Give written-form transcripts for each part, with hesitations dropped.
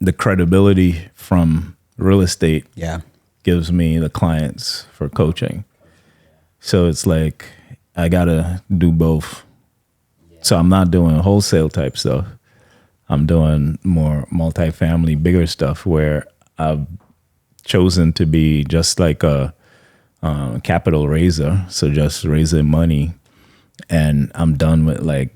the credibility from real estate Yeah. gives me the clients for coaching. So it's like I gotta do both. So I'm not doing wholesale type stuff. I'm doing more multifamily, bigger stuff where I've chosen to be just like a capital raiser. So just raising money, and I'm done with like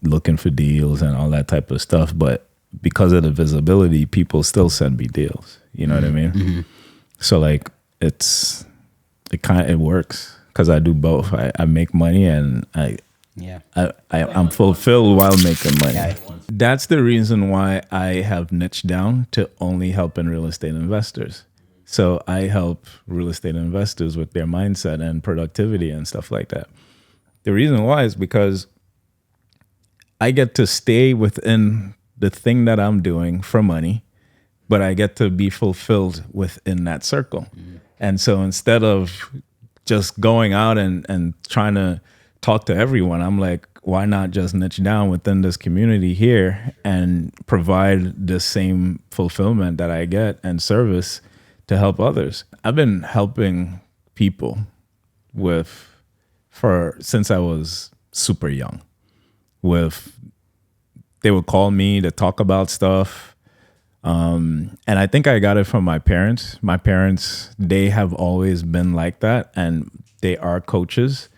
looking for deals and all that type of stuff. But because of the visibility, people still send me deals. You know what I mean? Mm-hmm. So like it works because I do both. I make money and I'm fulfilled while making money. Yeah. That's the reason why I have niched down to only helping real estate investors. So I help real estate investors with their mindset and productivity and stuff like that. The reason why is because I get to stay within the thing that I'm doing for money, but I get to be fulfilled within that circle. Mm-hmm. And so instead of just going out and trying to talk to everyone, I'm like, why not just niche down within this community here and provide the same fulfillment that I get and service to help others? I've been helping people since I was super young. They would call me to talk about stuff. And I think I got it from my parents. My parents, they have always been like that, and they are coaches.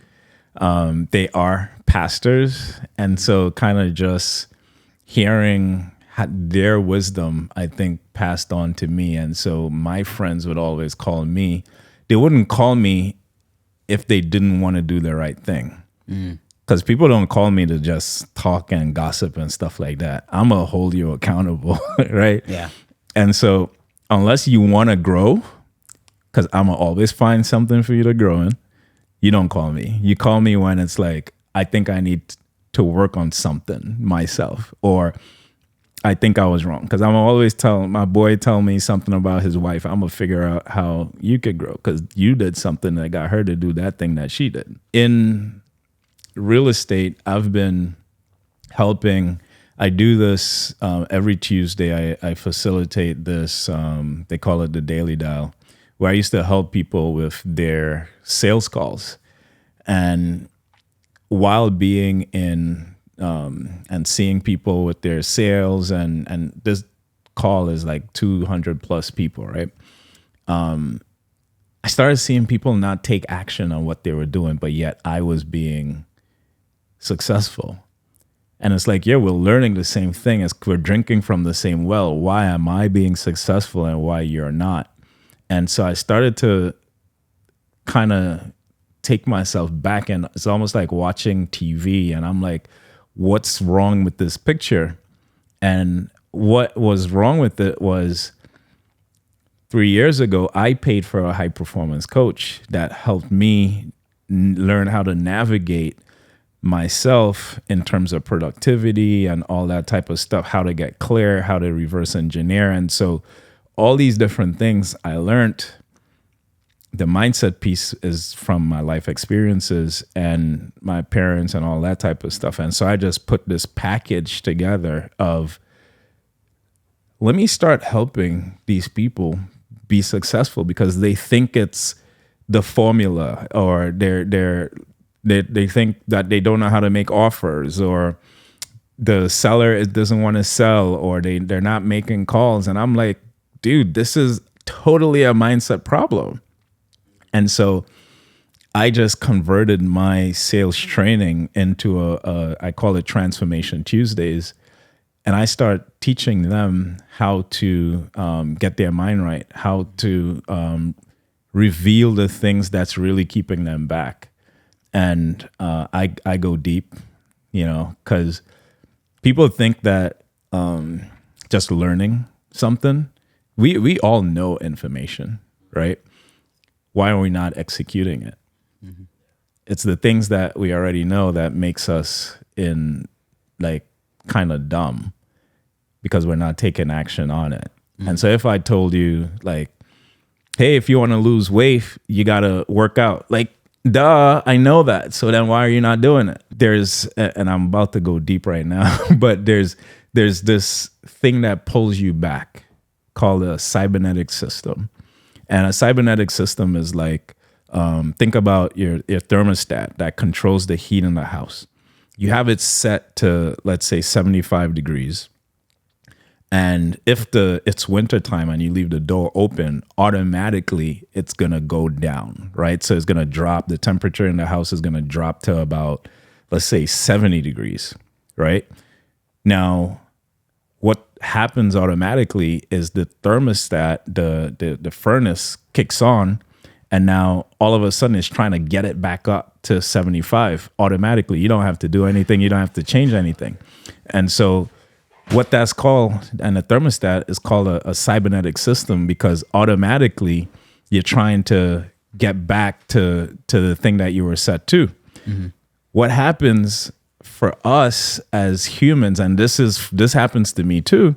They are pastors. And so kind of just hearing their wisdom, I think, passed on to me. And so my friends would always call me. They wouldn't call me if they didn't want to do the right thing. Because people don't call me to just talk and gossip and stuff like that. I'm going to hold you accountable, right? Yeah. And so unless you want to grow, because I'm going to always find something for you to grow in, you don't call me. You call me when it's like, I think I need to work on something myself, or I think I was wrong. Because I'm always tell me something about his wife. I'm going to figure out how you could grow because you did something that got her to do that thing that she did. In real estate, I've been helping. I do this every Tuesday. I facilitate this. They call it the Daily Dial, where I used to help people with their sales calls. And while being in and seeing people with their sales, and this call is like 200 plus people, right? I started seeing people not take action on what they were doing, but yet I was being successful. And it's like, yeah, we're learning the same thing as we're drinking from the same well. Why am I being successful and why you're not? And so I started to kind of take myself back, and it's almost like watching TV, and I'm like, what's wrong with this picture? And what was wrong with it was 3 years ago, I paid for a high performance coach that helped me learn how to navigate myself in terms of productivity and all that type of stuff, how to get clear, how to reverse engineer. And so all these different things I learned. The mindset piece is from my life experiences and my parents and all that type of stuff. And so I just put this package together of, let me start helping these people be successful because they think it's the formula, or they think that they don't know how to make offers, or the seller doesn't want to sell, or they're not making calls. And I'm like, dude, this is totally a mindset problem. And so I just converted my sales training into I call it Transformation Tuesdays. And I start teaching them how to get their mind right, how to reveal the things that's really keeping them back. And I go deep, because people think that just learning something, we all know information, right? Why are we not executing it? Mm-hmm. It's the things that we already know that makes us kind of dumb because we're not taking action on it. Mm-hmm. And so if I told you hey, if you want to lose weight, you got to work out. Duh, I know that. So then why are you not doing it? And I'm about to go deep right now, but there's there's this thing that pulls you back called a cybernetic system. And a cybernetic system is like, think about your thermostat that controls the heat in the house. You have it set to, let's say, 75 degrees. And if it's wintertime and you leave the door open, automatically it's going to go down, right? So it's going to drop. The temperature in the house is going to drop to about, let's say, 70 degrees, right? Now, what happens automatically is the thermostat, the furnace kicks on, and now all of a sudden it's trying to get it back up to 75 automatically. You don't have to do anything. You don't have to change anything. And so what that's called, and the thermostat is called a cybernetic system, because automatically you're trying to get back to the thing that you were set to. Mm-hmm. What happens for us as humans, and this happens to me too,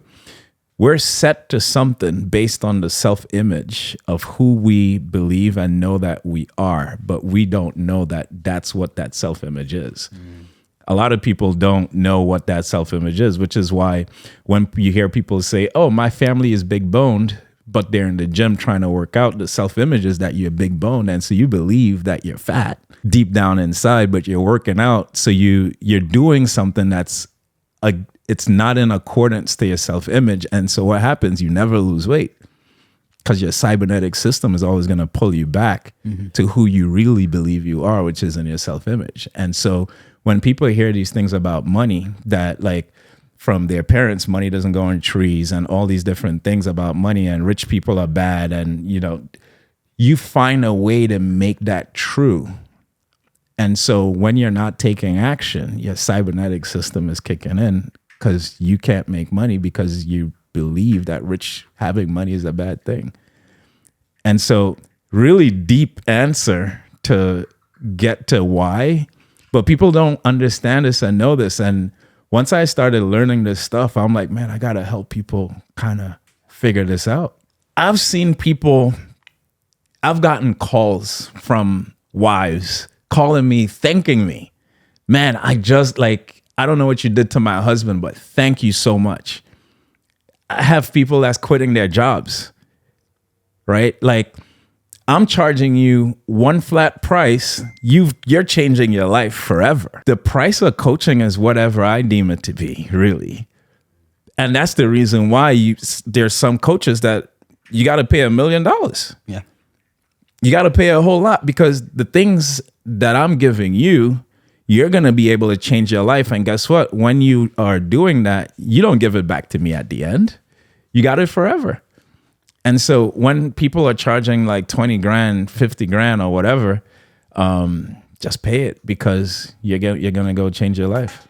we're set to something based on the self-image of who we believe and know that we are, but we don't know that that's what that self-image is. Mm. A lot of people don't know what that self-image is, which is why when you hear people say, oh, my family is big boned, but they're in the gym trying to work out, the self-image is that you're big boned. And so you believe that you're fat deep down inside, but you're working out. So you're doing something that's it's not in accordance to your self-image. And so what happens? You never lose weight because your cybernetic system is always going to pull you back to who you really believe you are, which is in your self-image. And so when people hear these things about money, that like from their parents, money doesn't grow in trees, and all these different things about money, and rich people are bad, and you find a way to make that true. And so when you're not taking action, your cybernetic system is kicking in, because you can't make money because you believe that having money is a bad thing. And so really deep answer to get to why, but people don't understand this and know this. And once I started learning this stuff, I'm like, man, I got to help people kind of figure this out. I've gotten calls from wives calling me, thanking me. Man, I don't know what you did to my husband, but thank you so much. I have people that's quitting their jobs, right? Like, I'm charging you one flat price. You're changing your life forever. The price of coaching is whatever I deem it to be, really. And that's the reason why there's some coaches that you got to pay $1 million. Yeah. You got to pay a whole lot, because the things that I'm giving you, you're going to be able to change your life. And guess what? When you are doing that, you don't give it back to me at the end. You got it forever. And so when people are charging like 20 grand, 50 grand or whatever, just pay it, because you're going to go change your life.